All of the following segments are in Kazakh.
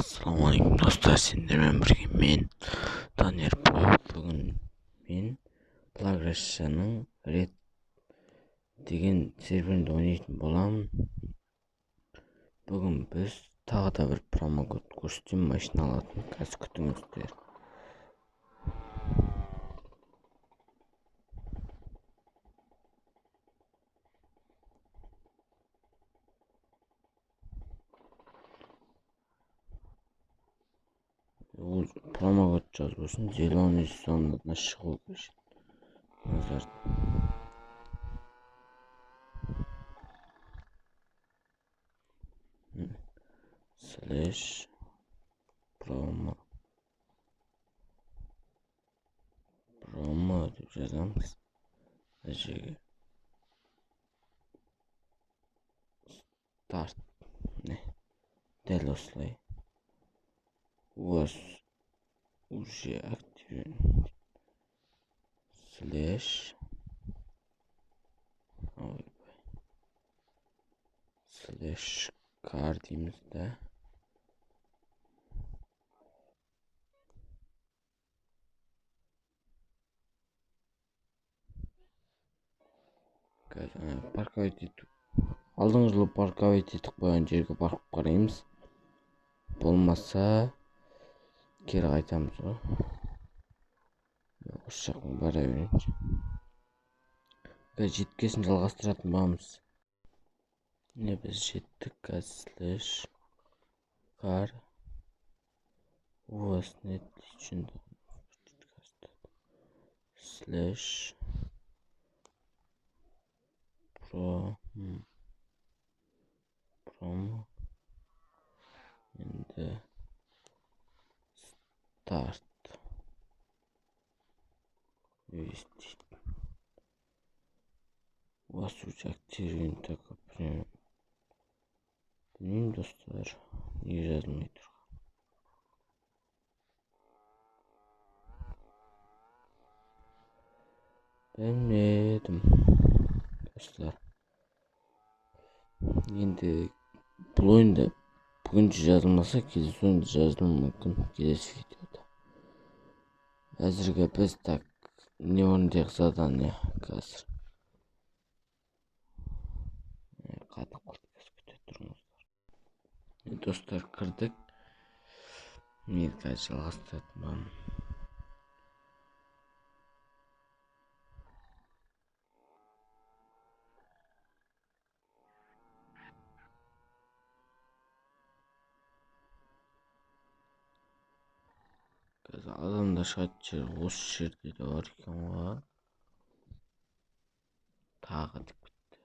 Ассалаумағалейкум достар, сендермен бірге мен Данияр Про. Бүгін мен Progression-ның Red деген серверінде ойнайтын боламын. Бүгін біз тағы да бір промокод көрсетемін, машина алатын. Қазір күтіңіздер. Ол промокод жазбасын, зеленый зонадан шығу керек. Назар. Слэш промо деп жазамыз. Жерге старт. Дәл осылай. У вас уже активен. Слэш кар дейміз да. Парковать ету. Алдыңғы жылы парковать етіп қойған жерге барып қараймыз. Болмаса кері қайтамыз ғой. Осы жаққа бара берейінші. Жеткесін жалғастыратын боламыз. Біз жеттік. Слэш кар. У вас нет личного слэш промо and start ввести. У вас уже активен такой прям. Білмеймін достар, неге жазылмай тұр. Білмедім достар. Енді бұл ойында бүгін жазылмаса, келесі ойында жазылуы мүмкін, келесі видеода. Әзірге біз так не орындайық задание қазір. Қатып құрткасы күте тұрыңыздар. Достар, кірдік. Мен қазір жалғастыратын боламын. Қазір адамда шығатын жер осы жерде де бар екен ғой. Тағы деп кетті.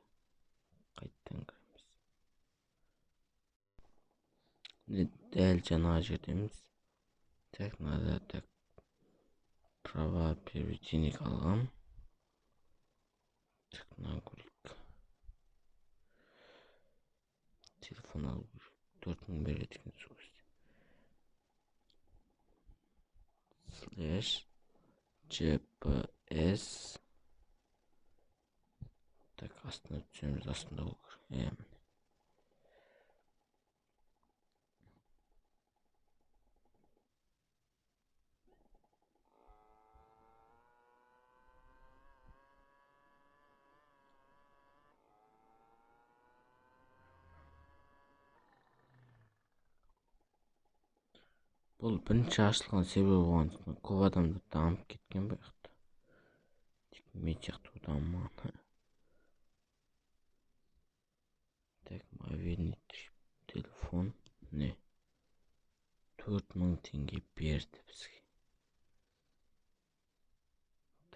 Қайттан кіреміз. Дәл жаңағы жердеміз. Так, надо так. Права приобретения алғам. Так, нагрузка. Телефон алу. 4000 береді екен сөз. Слэш GPS. Так, астына түсеміз, астында ол керек. Бұл бірінші ашылған сервер болғандықтан көп адамдар дамып кеткен бе жақта. Тек мен сияқты дамымаған. Так, мобильный телефон. Не? 4000 теңге берді бізге.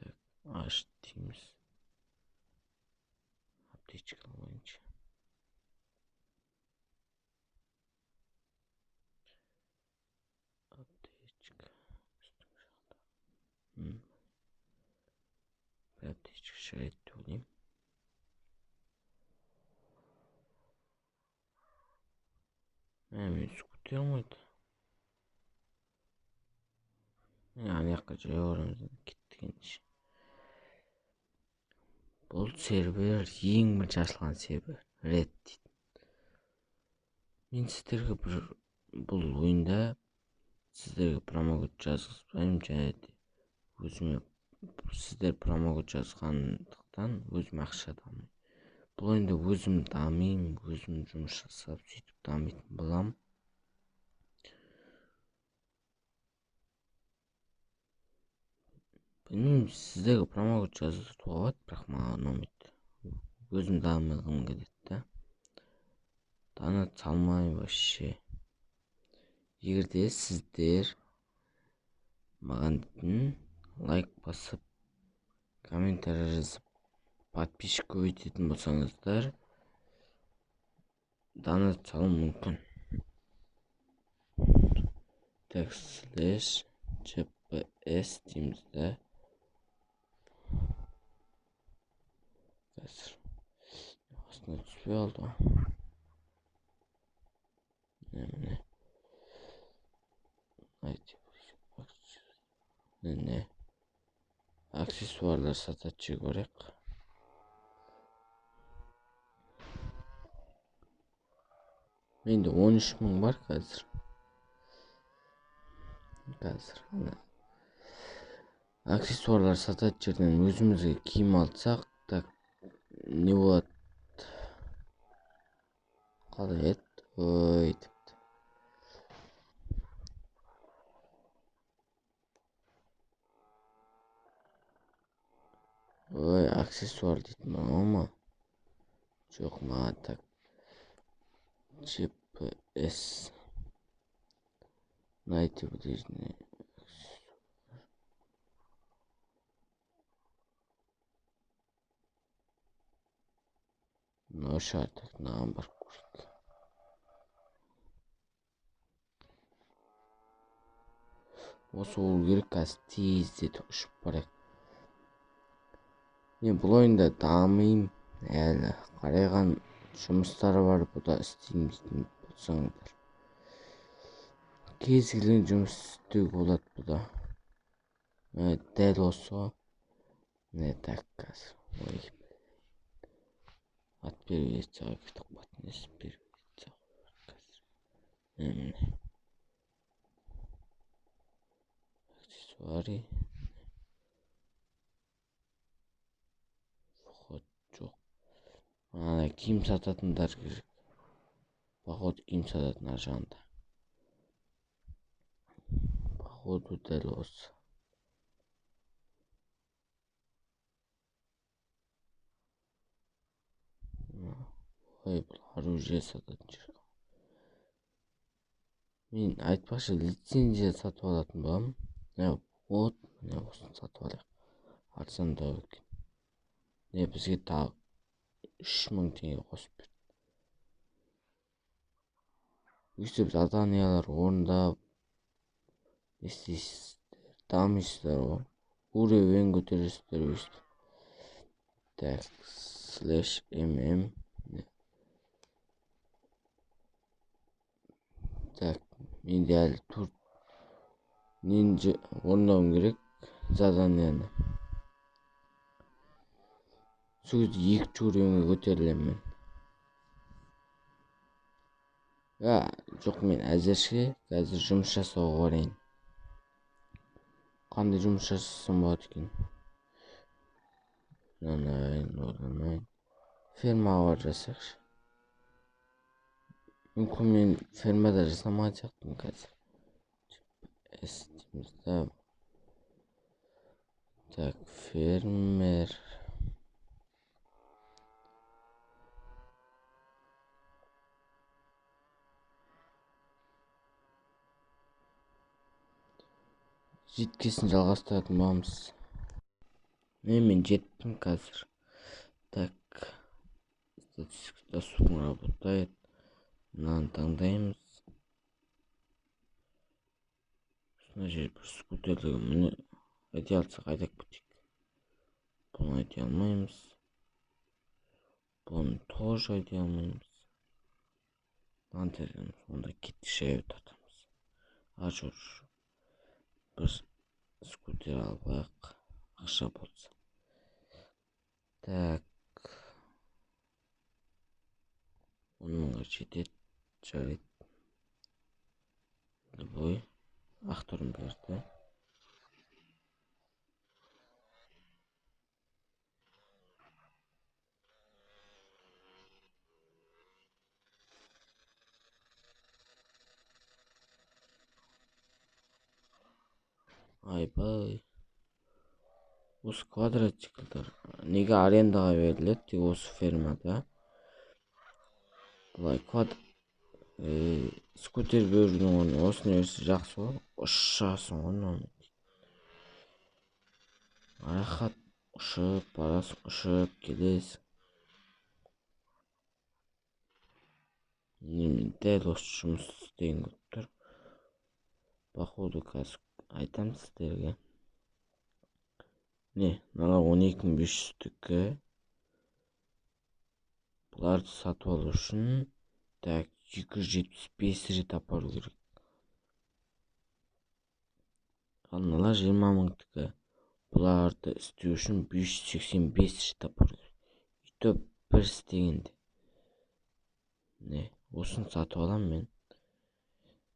Так, аш дейміз. Аптечка бойынша. Аптечка. Бір аптечка шығайды деп ойлаймын. Мен скутер алмайды. Ана жаққа жүре барамыз. Кеттігенше. Бұл сервер ең бірінші ашылған сервер. Red дейді. Мен сіздерге бір бұл ойында сіздерге промокод жазғызбаймын, және де өзіме сіздер промокод жазғандықтан өзім ақша дамимын. Бұл ойында өзім дамимын, өзім жұмыс жасап сөйтіп дамитын боламын. Білмеймін, сіздерге промокод жазуға болады, бірақ маған ұнамайды. Өзім дамығым келеді да. Донат салмаймын вообще. Егер де сіздер маған лайк басып, комментарий жазып, подписчик көбейтетін болсаңыздар, донат салу мүмкін. Так, /GPS дейміз да. Қазір астына түспей алды. Міне. Ne? Aksesuarlar satачы көрек. Менде 13 мың бар қазір. Аксессуарлар сататын жерден өзімізге киім алсақ, так не болады? Қалай еді? Ой, депті. Ой, аксессуар дейтін ма? Жоқ, ма так. GPS. Найти ближний. Ну, шаток на амбаркурке. Осы ол керек, қазір тездетіп ұшып барайық. Мен бұл ойында дамимын, әлі қарайған жұмыстары бар, бұда істеймін дейтін болсаңдар. Кез келген жұмыс істеуге болады бұда. Дәл осы. Не так қазір. Ой, от первого лица кетіп қалатын есі первый лица қазір. Аксессуары. Вход жоқ. Ана киім сататындар керек. Походу киім сататын ар жағында. Походу дәл осы. Ой, бұл оружие сататын жер. Мен айтпақшы лицензия сатып алатын боламын. Вот, міне осыны сатып алайық. Арзандау екен. Бізге тағы 3000 теңге қосып берді. Өйстіп заданиялар орындап, істейсіздер, дамисыздар ғой. Уровень көтересіздер өйстіп. Так, /mm. Так, менде әлі тур нинджа орындауым керек заданияны. Сол кезде 2 уровеньге көтерілемін мен. Жоқ, мен әзірше қазір жұмыс жасауға барайын. Қандай жұмыс жасасам болады екен? Орнайын. Фермаға бар жасайықшы. Мүмкін мен фермада жасамаған сияқтымын қазір. Дейміз да. Так, фермер. Жеткесін жалғастыратын боламыз. Мен жеттім қазір. Так, статистика доступно работает. Мынаны таңдаймыз. Мына жер бір скутерлігі міне айта алсақ айдап кетейік. Бұны айта алмаймыз. Бұны тоже айта алмаймыз. Онда кеттік жаяу тартамыз. Ажур. Бір скутер алайық. Ақша болса. Так. 10 мыңға жетеді. Жарайды. любой актөрүн берди. Айбай. Осы квадроциклдар неге арендаға берилет? Тиги осы фермада. Былай скутер берүүнүн ордуна осуну берсе жакшы болот. Ушасың го нормально. Рахат ушуп барасың, ушуп келесиң. Мен дәл осы жұмыс істеген көптөр. Походу қазір айтам сіздерге. Не, мына 12.500-тікі. Бұларды сатып алу үшін 275 рет апару керек. Ал мына 20.000-тікі. Бұларды істеу үшін 585 рет апару керек. Үйті бір істегенде. Не, осын сатып алам мен.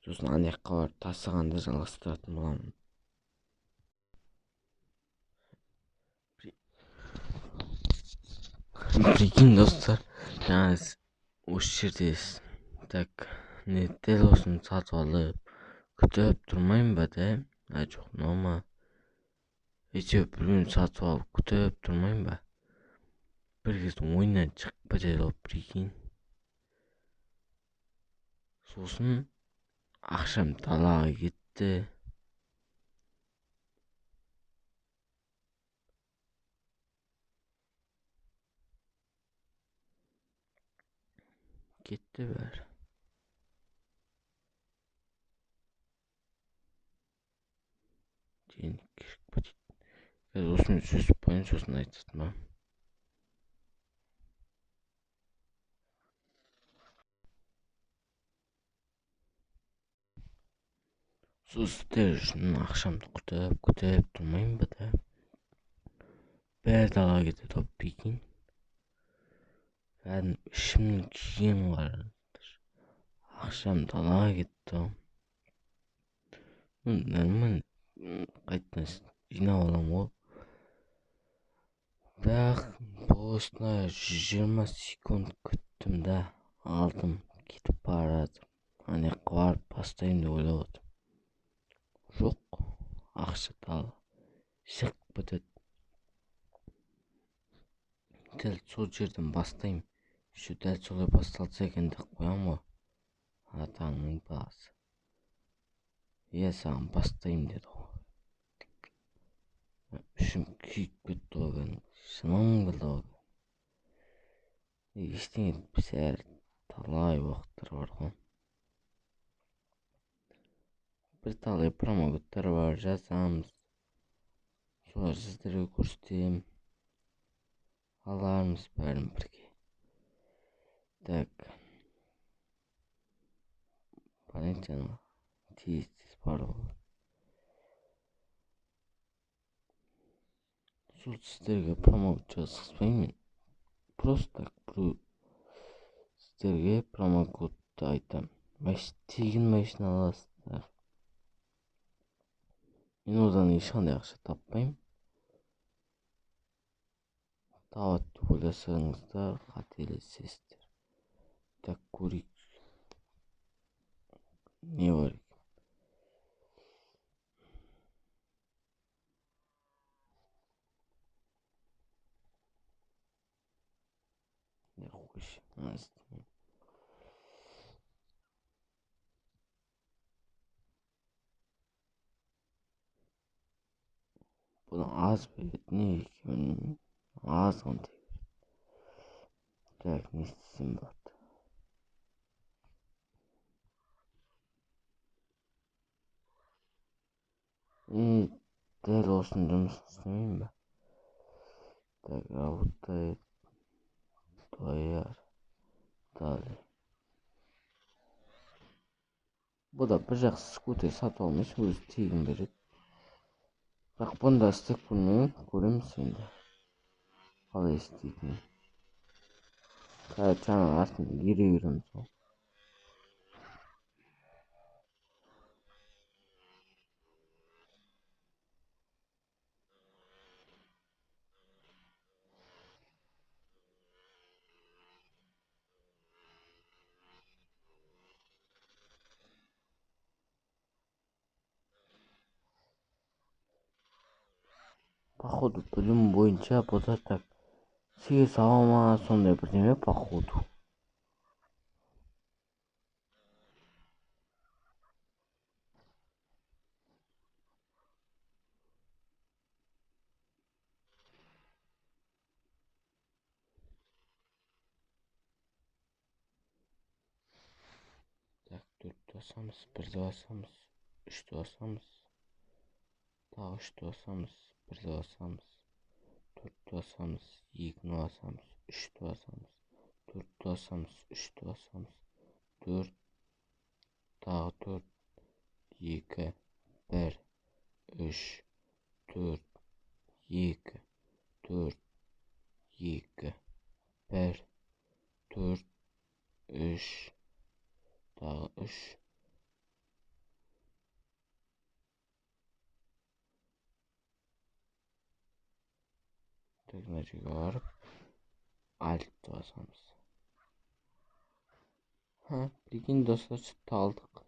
Сосын анаяққа барып тасығанды жалғастыратын боламын. Прикинь, достар, жаңа осы жердесіз. Так, не дәл осыны сатып алып, күтіп тұрмайын ба да? Жоқ, норма. Әйтеуір біреуін сатып алып, күтіп тұрмайын ба? Бір кез ойыннан шығып кетеді ғой, прикинь. Сосын ақшам далаға кетті. Кетті бәрі. Денег керек па дейді. Қазір осымен сөзіп қойын, сосын айтатын ба. Сіздер үшін ақшамды күтіп тұрмайын ба да? Бәрі далаға кетеді ғой, прикинь. Кәдімгі ішімнің күйгенін қараңыздар. Ақшам далаға кетті ғой. Нормально, қайтадан жинап аламын ғой. Бірақ осына 120 секунд күттім да, алдым, кетіп бара жатыр. Анаяққа барып бастаймын деп ойлап отырмын. Жоқ, ақша тағы шығып кетеді. Дәл сол жерден бастаймын. Еще дәл солай басталса екен деп қоямын ғой. Атаңның баласы. Иә, саған бастаймын деді ғой. Ішім күйіп кетті ғой. Шының білді ғой. Ештеңе етпесе әлі талай уақыттар бар ғой. Бір талай промоуттар бар, жазамыз. Солар сіздерге көрсетемін. Алармыз бәрін бірге. Так. Понятно. Тез бар ғой. Сол сіздерге промоут жазғызбаймын. Просто так сіздерге промокодты айтам. Тегін машина аласыздар. Мен одан ешқандай ақша таппаймын. Табады деп ойласаңыздар, қателесесіздер. Так, көрейік. Не бар екен? Не қойшы. Бұдан аз береді, не екенін аз қандай береді. Так, не істесем болады. Дәл осыны жұмысын істемеймін ба? Так, работает. Дояр. Далее. Бұл да бір жақсы скутер сатып алмайсың, өзі тегін береді. Бірақ бұнда істеп көрмеген, көреміз енді. Қалай істейтінін. Қазір жаңа артын ере береміз ғой. походу білім бойынша бұл да так 8 сала ма сондай бірдеме походу. Так, 4-ті басамыз, 1-ді басамыз, 3-ті басамыз, тағы 3-ті басамыз, 1-ді басамыз, 4-ті басамыз, 2-ні басамыз, 3-ті басамыз, 4-ті басамыз, 3-ті басамыз, 4, тағы 4, 2, 1, 3, 4, 2, 4, 2, 1, 4, 3, тағы 3. Так, мына жерге барып, альтті басамыз. Прикинь, достар, сүтті алдық.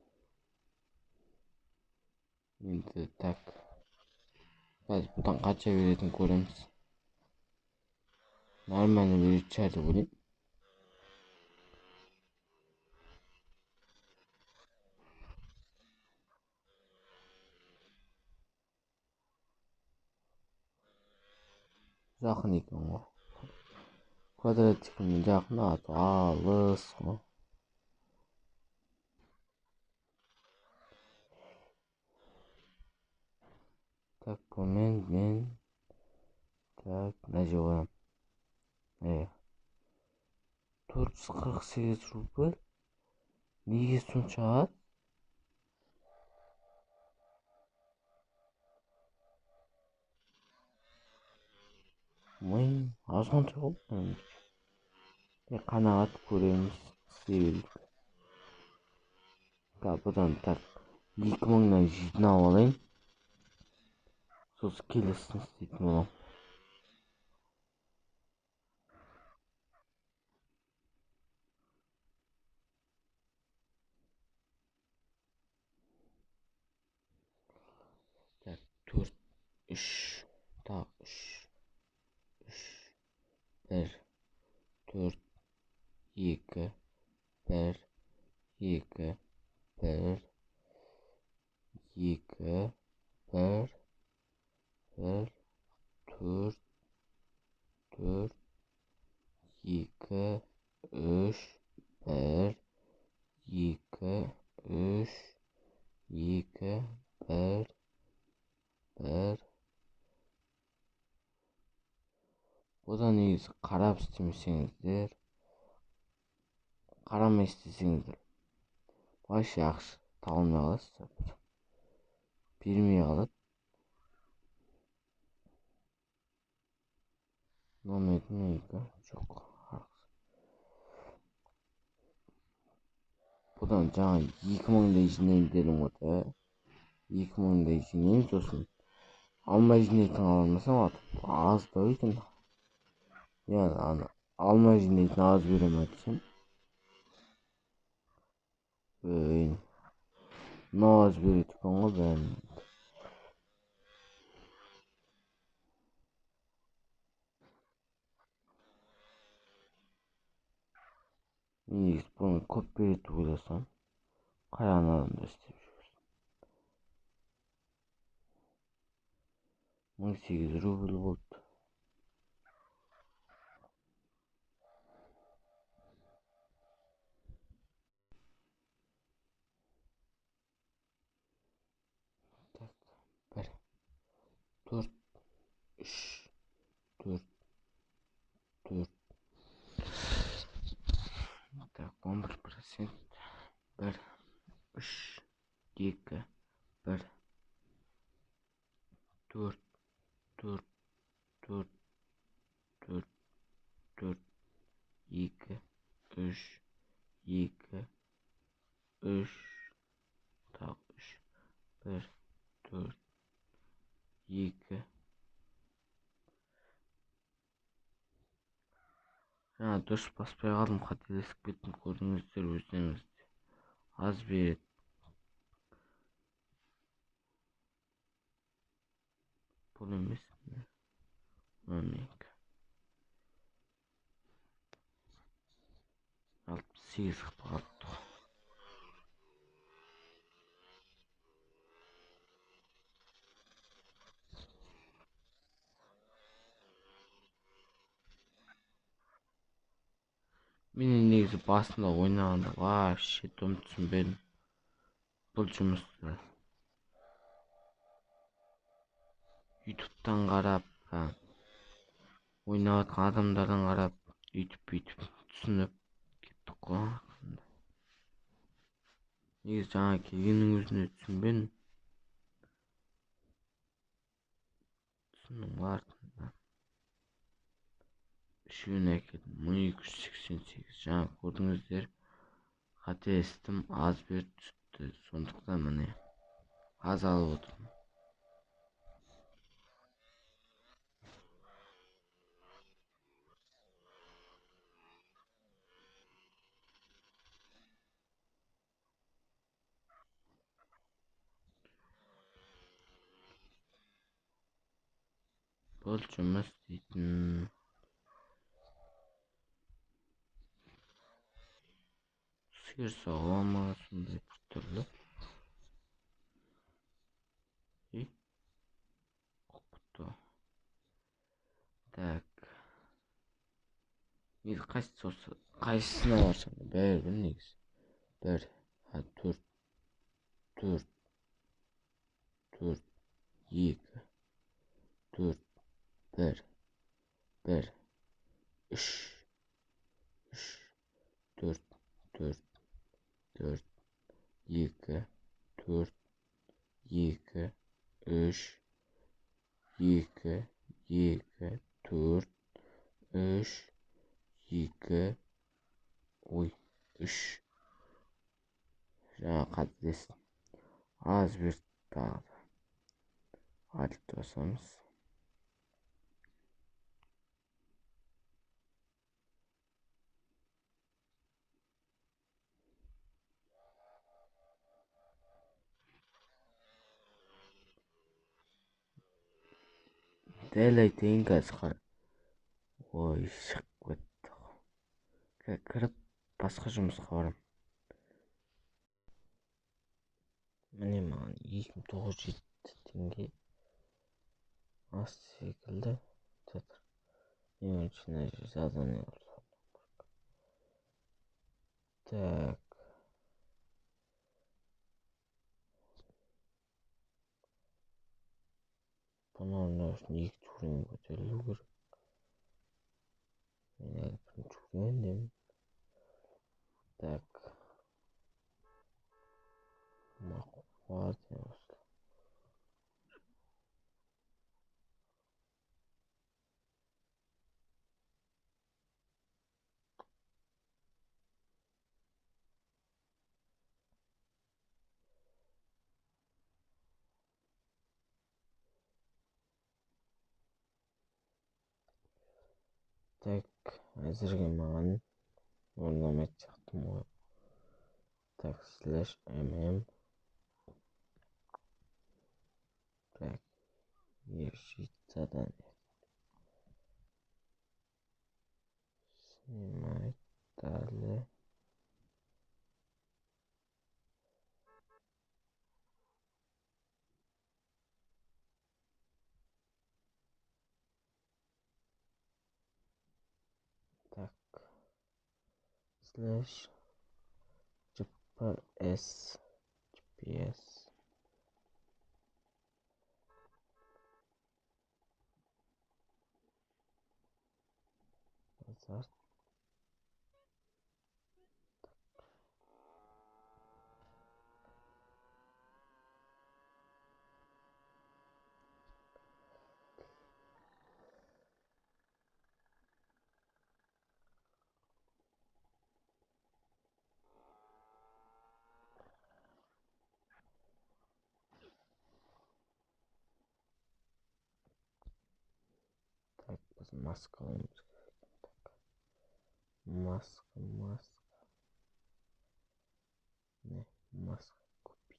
Енді так. Қазір бұдан қанша беретінін көреміз. Нормально беретін шығар деп ойлаймын. Жақын екен ғой. Квадратикінің жақын, алыс ғой. Так, мен так, мына жерге қоямын. 448 рубль. Неге сонша аз? Азғанша ғой. Қанағат көреміз, істей берейік. Бұдан так 2000-нан жинап алайын. Сосын келесін істейтін болам. Так, 4, 3, тағы 3, 1, 4, 2, 1, 2, 1, 2, 1, 1, 4, 4, 2, 3, 1, 2, 3, 2, 1, 1. Бұдан негізі қарап істемесеңіздер, қарамай істесеңіздер, вообще ақша табылмай қаласыздар. Бермей қалады. Номердің 2 жоқ. Бұдан жаңа 2000-дай жинайын дедім ғой. 2000-дай жинайын, сосын алмай жинайтын аламасам, аз да екен. Яғни алмай жинайтын аз берем айтсам. Мынау аз береді екен ғой бәрін. Негізі бұны көп береді ойласам, қайран адамдар істеп жүрсін. 18 рубль болды. Так, 1, 4, 3, 4, 4. Так, 11%. 1, 3, 2, 1, 4, 4, 4, 4, 4, 2, 3, 2, 3, тағы 3, 1, 4, 2. Жаңа дұрыс баспай қалдым, қателесіп кеттім, көрдіңіздер өздеріңізде. Аз береді. Бұл емес. roaming 68 кылып калыптык. Мен негизи басында ойнаганда вообще том түшүнбөдүм бул жумушту. YouTube'дан карап, ойнап аткан адамдардан карап, бүйтүп түшүнүп кеттик го. Негизи жаңа келгендин өзүндө түшүнбөдүм. Түшүндүм артынан. 3-үн экедим, 1288. Жаңа көрдүңүздөр, кателештим, аз бир түштү. Сондуктан мына аз алып отурмун. Бул жумуш дейтин сыйыр согула сондай бир түрлүү. Кокуту. Так. Негизи кайсысына барсам да баары негизи. 1, 4, 4, 4, 2, 4, 1, 1, 3, 4, 4, 4, 2, 4, 2, 3, 2, 2, 4, 3, 2, ой, 3. Жаңа кателештим. Az bir daha alet basамыз. Дәл айтайын қазір. Ой, шығып кетті. Кіріп басқа жұмысқа барам. Міне маған 2907 теңге аз секілді. Мен үшін задание алып. Так. Бұны ойнау үшін 2 турин көтерілу керек. Мен әлі бірінші туріндемін. Так. Мақұл деп осылай. Так, әзірге маған орнамайды жақтым ғой. Так, /mm. Так, решить задание. Снимать далее. Так. /GPS. Назад. Так, біз маска аламыз. Маска. Не, маска купить.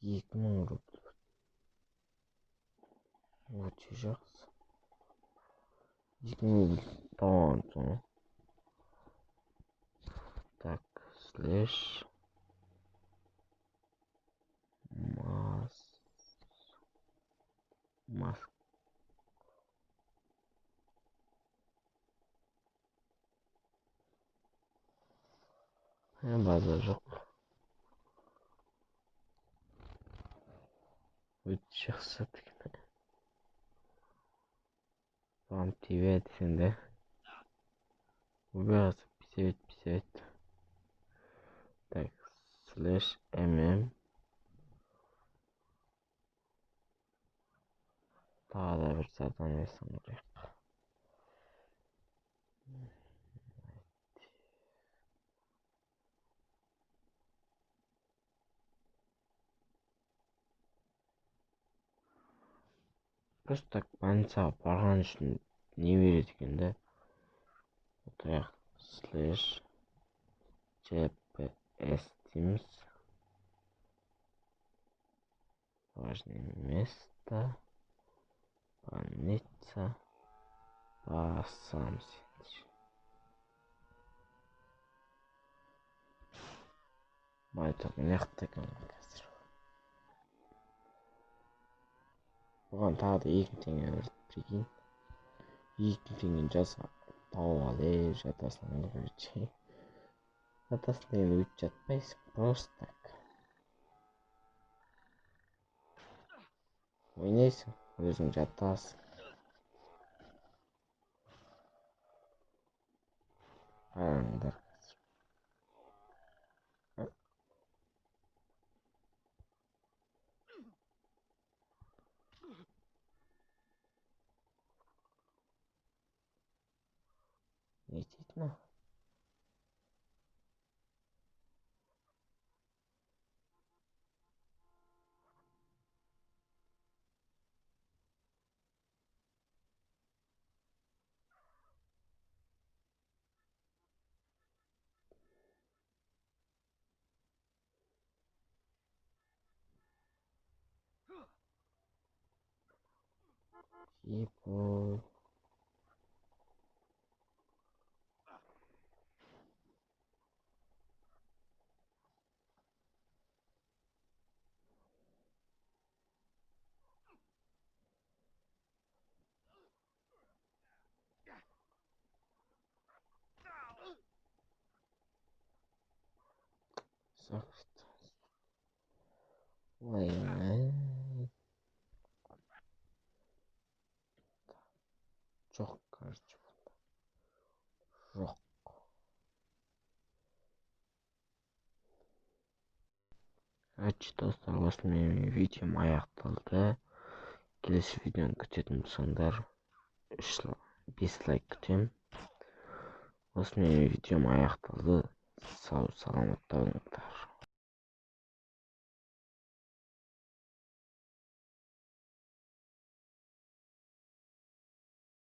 2000 рубль. Өте жақсы. Tamam sonra. Так, слэш мас мас. База жоқ. Өте жақсы тігін. Вам тебе десең де. Убираться, писать. Так, слэш mm. Тағы да бір задание жасау керек. Просто так больницаға барған үшін не береді екен да? Так, слэш gps дейміз. Важное место. Больница. Басам сендер. Майта мыняқта екен қазір. Бұған тағы да 2 теңге берді, прикинь. 2 теңгені жаса тауып алып жатасың, короче. Жатасың деген өйтіп жатпайсың, просто так. Ойнайсың, өзің жатасың. Қараңдар қазір. Не дейді ма? People. Сақшты. Ой, жоқ, короче, жоқ. Короче, достар, осымен видеом аяқталды. Келесі видеоны күтетін болсаңдар 5 лайк күтем. Осымен видеом аяқталды. Сау саламатта болыңдар.